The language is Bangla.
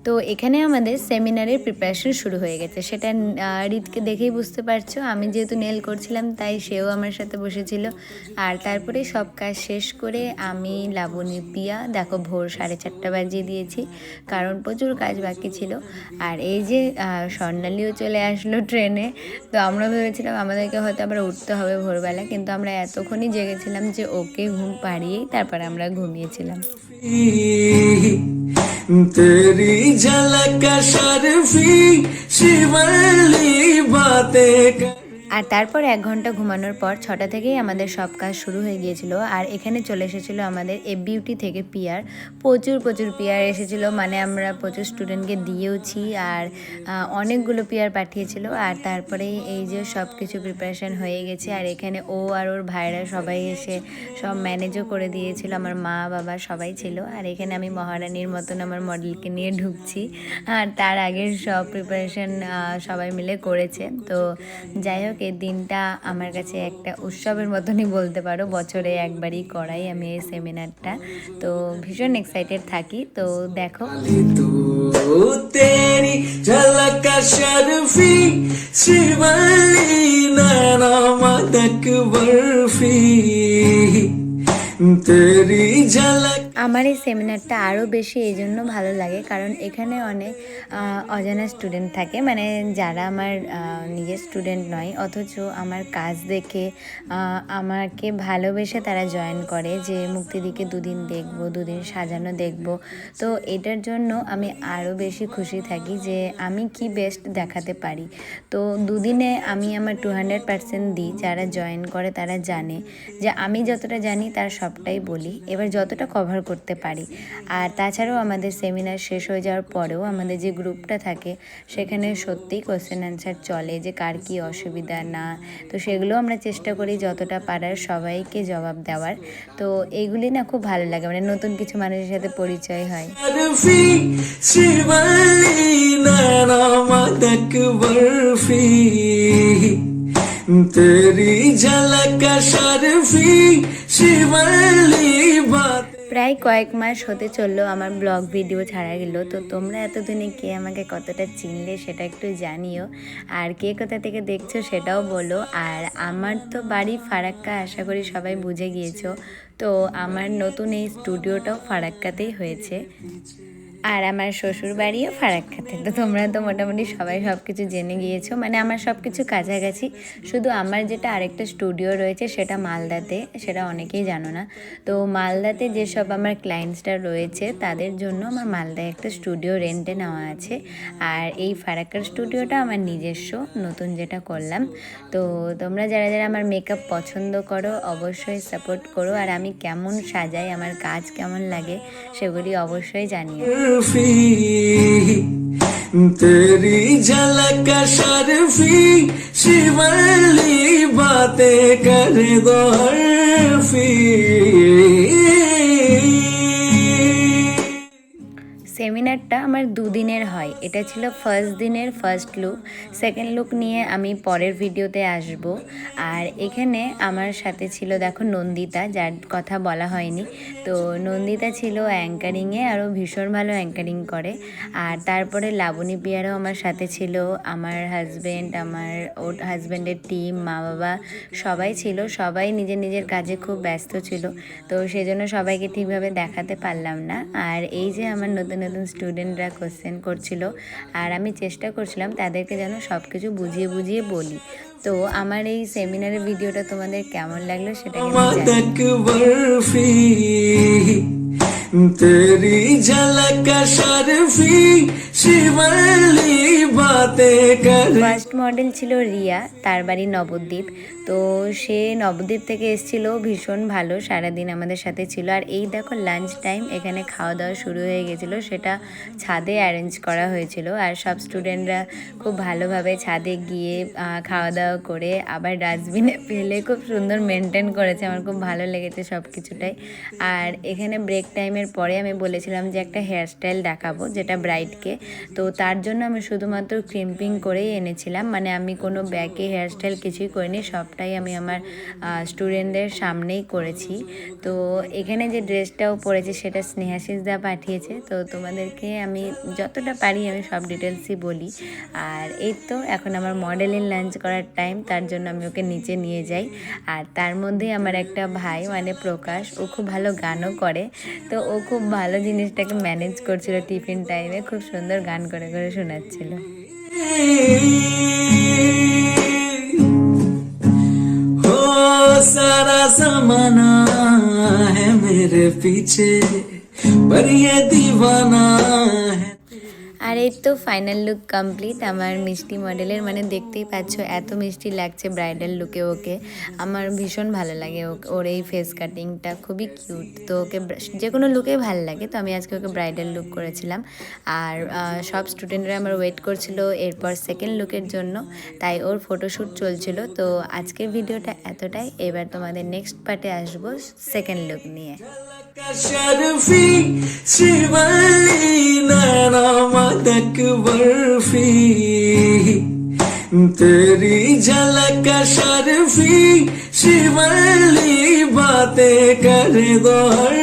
তো এখানে আমাদের সেমিনারের প্রিপারেশন শুরু হয়ে গেছে, সেটা রিতকে দেখেই বুঝতে পারছো। আমি যেহেতু নেল করছিলাম তাই সেও আমার সাথে বসেছিল। আর তারপরে সব কাজ শেষ করে আমি, লাবণী, পিয়া দেখো ভোর 4:30 বাজিয়ে দিয়েছি, কারণ প্রচুর কাজ বাকি ছিল। আর এই যে স্বর্ণালীও চলে আসলো ট্রেনে। তো আমরা ভেবেছিলাম আমাদেরকে হয়তো আবার উঠতে হবে ভোরবেলা, কিন্তু আমরা এতক্ষণই জেগেছিলাম যে ওকে ঘুম পাড়িয়েই তারপর আমরা ঘুমিয়েছিলাম। तेरी झलक शर्फी शिवली बातें। আর তারপর 1 ঘন্টা ঘুমানোর পর 6টা থেকেই আমাদের সব কাজ শুরু হয়ে গিয়েছিল। আর এখানে চলে এসেছিলো আমাদের বিউটি থেকে পিয়ার, প্রচুর পিয়ার এসেছিলো, মানে আমরা প্রচুর স্টুডেন্টকে দিয়েওছি। আর অনেকগুলো পিয়ার পাঠিয়েছিল। আর তারপরে এই যে সব কিছু প্রিপারেশান হয়ে গেছে। আর এখানে ও আর ওর ভাইরা সবাই এসে সব ম্যানেজও করে দিয়েছিল, আমার মা বাবা সবাই ছিল। আর এখানে আমি মহারানীর মতন আমার মডেলকে নিয়ে ঢুকছি। আর তার আগের সব প্রিপারেশান সবাই মিলে করেছে। তো যাই হোক, এই দিনটা আমার কাছে একটা উৎসবের মতনই বলতে পারো, বছরে একবারই করাই আমি এই সেমিনারটা। তো ভীষণ এক্সাইটেড থাকি। তো দেখো তেরি ঝলক শরফি শিবলি নয়না মদক বরফি তেরি ঝলক। আমার এই সেমিনারটা আরও বেশি এই জন্য ভালো লাগে, কারণ এখানে অনেক অজানা স্টুডেন্ট থাকে, মানে যারা আমার নিজের স্টুডেন্ট নয়, অথচ আমার কাজ দেখে আমাকে ভালোবেসে তারা জয়েন করে যে মুক্তিদিকে 2 দিন দেখবো, 2 দিন সাজানো দেখবো। তো এটার জন্য আমি আরও বেশি খুশি থাকি যে আমি কি বেস্ট দেখাতে পারি। তো 2 দিনে আমি আমার 200% দিই। যারা জয়েন করে তারা জানে যে আমি যতটা জানি তার সবটাই বলি, এবার যতটা কভার করতে পারি। আর তাছাড়াও আমাদের সেমিনার শেষ হয়ে যাওয়ার পরেও আমাদের যে গ্রুপটা থাকে সেখানে সত্যিই কোয়েশ্চেন অ্যান্সার চলে, যে কার কী অসুবিধা না। তো সেগুলো আমরা চেষ্টা করি যতটা পারার সবাইকে জবাব দেওয়ার। তো এইগুলি না খুব ভালো লাগে, মানে নতুন কিছু মানুষের সাথে পরিচয় হয়। तेरी झलक शर्फी शिवली बात। প্রায় কয়েক মাস হতে চললো আমার ব্লগ ভিডিও ছাড়া গেল। তো তোমরা এতদিনে কে আমাকে কতটা চিনলে সেটা একটু জানিও, আর কে কোথা থেকে দেখছো সেটাও বলো। আর আমার তো বাড়ি ফারাক্কা, আশা করি সবাই বুঝে গিয়েছো। তো আমার নতুন এই স্টুডিওটাও ফারাক্কাতেই হয়েছে, আর আমার শ্বশুর বাড়িও ফারাক্কাতে। তো তোমরা তো মোটামুটি সবাই সব কিছু জেনে গিয়েছো, মানে আমার সব কিছু কাছাকাছি। শুধু আমার যেটা আরেকটা স্টুডিও রয়েছে সেটা মালদাতে, সেটা অনেকেই জানো না। তো মালদাতে যেসব আমার ক্লায়েন্টসরা রয়েছে তাদের জন্য আমার মালদায় একটা স্টুডিও রেন্টে নেওয়া আছে। আর এই ফারাক্কার স্টুডিওটা আমার নিজস্ব, নতুন যেটা করলাম। তো তোমরা যারা যারা আমার মেকআপ পছন্দ করো অবশ্যই সাপোর্ট করো। আর আমি কেমন সাজাই, আমার কাজ কেমন লাগে সেগুলি অবশ্যই জানিও। तेरी झलक शर्फी शिवली बातें कर दो हर्फी। সেমিনারটা আমার 2 দিনের হয়। এটা ছিল ফার্স্ট দিনের ফার্স্ট লুক। সেকেন্ড লুক নিয়ে আমি পরের ভিডিওতে আসব। আর এখানে আমার সাথে ছিল দেখো নন্দিতা, যার কথা বলা হয়নি। তো নন্দিতা ছিল অ্যাঙ্কারিংয়ে, আরও ভীষণ ভালো অ্যাঙ্কারিং করে। আর তারপরে লাবণী পিয়ারও আমার সাথে ছিল, আমার হাজব্যান্ড, আমার ওর হাজব্যান্ডের টিম, মা বাবা সবাই ছিল। সবাই নিজের নিজের কাজে খুব ব্যস্ত ছিল, তো সেজন্য সবাইকে ঠিকভাবে দেখাতে পারলাম না। আর এই যে আমার নতুন নতুন স্টুডেন্টরা কোশ্চেন করছিল, আর আমি চেষ্টা করছিলাম তাদেরকে যেন সব কিছু বুঝিয়ে বুঝিয়ে বলি। তো আমার এই সেমিনারের ভিডিওটা তোমাদের কেমন লাগলো সেটা तेरी झलक शर्फी शिवली बातें कर। ফার্স্ট মডেল ছিল রিয়া, তার বাড়ি নবদ্বীপ। তো সে নবদ্বীপ থেকে এসেছিল, ভীষণ ভালো, সারাদিন আমাদের সাথে ছিল। আর এই দেখো লাঞ্চ টাইম, এখানে খাওয়া দাওয়া শুরু হয়ে গেছিলো, সেটা ছাদে অ্যারেঞ্জ করা হয়েছিল। আর সব স্টুডেন্টরা খুব ভালোভাবে ছাদে গিয়ে খাওয়া দাওয়া করে আবার ডাস্টবিনে ফেলে খুব সুন্দর মেনটেন করেছে, আমার খুব ভালো লেগেছে সব কিছুটাই। আর এখানে ব্রেক টাইমের পরে আমি বলেছিলাম যে একটা হেয়ারস্টাইল দেখাবো, যেটা ব্রাইডকে। তো তার জন্য আমি শুধুমাত্র ক্রিম্পিং করেই এনেছিলাম, মানে আমি কোনো ব্যাকে হেয়ারস্টাইল কিছুই করিনি, সবটাই আমি আমার স্টুডেন্টদের সামনেই করেছি। তো এখানে যে ড্রেসটাও পরেছি সেটা স্নেহাশিসদা পাঠিয়েছে, তো তোমাদেরকে আমি যতটা পারি আমি সব ডিটেলসই বলি। আর এই তো এখন আমার মডেলের লাঞ্চ করার টাইম, তার জন্য আমি ওকে নিচে নিয়ে যাই। আর তার মধ্যে আমার একটা ভাই মানে প্রকাশ, ও খুব ভালো গানও করে, তো ও খুব ভালো জিনিসটাকে ম্যানেজ করছিল, টিফিন টাইমে খুব সুন্দর গান করে করে শোনাচ্ছিল। सारा जमाना है मेरे पीछे पर ये दीवाना है। আর এই তো ফাইনাল লুক কমপ্লিট আমার মিষ্টি মডেলের, মানে দেখতেই পাচ্ছ এত মিষ্টি লাগছে ব্রাইডাল লুকে ওকে। আমার ভীষণ ভালো লাগে ওর এই ফেস কাটিংটা, খুবই কিউট। তো ওকে যে কোনো লুকেই ভালো লাগে, তো আমি আজকে ওকে ব্রাইডাল লুক করেছিলাম। আর সব স্টুডেন্টরা আমার ওয়েট করছিল এরপর সেকেন্ড লুকের জন্য, তাই ওর ফটোশ্যুট চলছিল। তো আজকের ভিডিওটা এতটাই, এবার তোমাদের নেক্সট পার্টে আসবো সেকেন্ড লুক নিয়ে। शर्फी शिवली नैना मदक बर्फी तेरी झलक शर्फी शिवली बातें कर दो हर